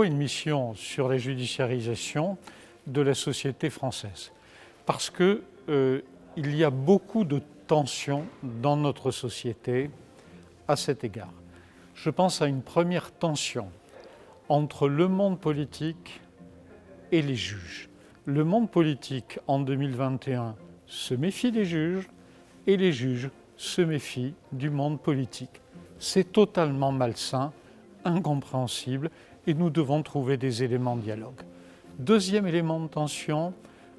Pourquoi une mission sur la judiciarisation de la société française? Parce que il y a beaucoup de tensions dans notre société à cet égard. Je pense à une première tension entre le monde politique et les juges. Le monde politique, en 2021, se méfie des juges et les juges se méfient du monde politique. C'est totalement malsain, incompréhensible et nous devons trouver des éléments de dialogue. Deuxième élément de tension,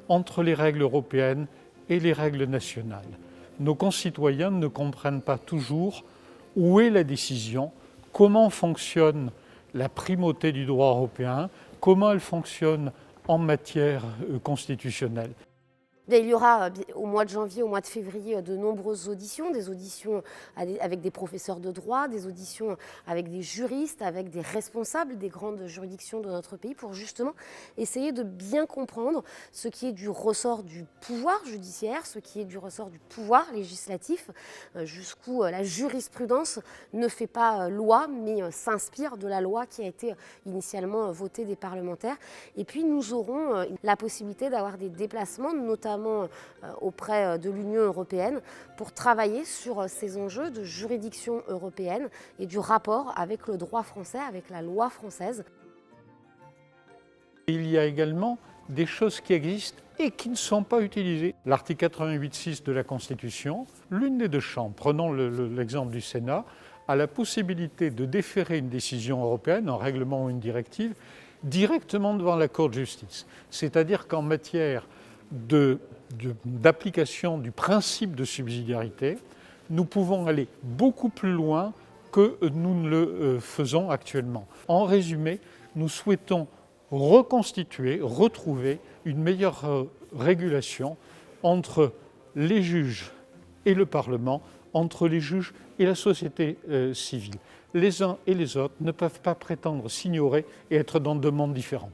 entre les règles européennes et les règles nationales. Nos concitoyens ne comprennent pas toujours où est la décision, comment fonctionne la primauté du droit européen, comment elle fonctionne en matière constitutionnelle. Il y aura au mois de janvier, au mois de février, de nombreuses auditions, des auditions avec des professeurs de droit, des auditions avec des juristes, avec des responsables des grandes juridictions de notre pays pour justement essayer de bien comprendre ce qui est du ressort du pouvoir judiciaire, ce qui est du ressort du pouvoir législatif, jusqu'où la jurisprudence ne fait pas loi, mais s'inspire de la loi qui a été initialement votée des parlementaires. Et puis nous aurons la possibilité d'avoir des déplacements, notamment auprès de l'Union européenne, pour travailler sur ces enjeux de juridiction européenne et du rapport avec le droit français, avec la loi française. Il y a également des choses qui existent et qui ne sont pas utilisées. L'article 88.6 de la Constitution, l'une des deux chambres, prenons l'exemple du Sénat, a la possibilité de déférer une décision européenne, un règlement ou une directive, directement devant la Cour de justice. C'est-à-dire qu'en matière d'application du principe de subsidiarité, nous pouvons aller beaucoup plus loin que nous ne le faisons actuellement. En résumé, nous souhaitons reconstituer, retrouver une meilleure régulation entre les juges et le Parlement, entre les juges et la société civile. Les uns et les autres ne peuvent pas prétendre s'ignorer et être dans deux mondes différents.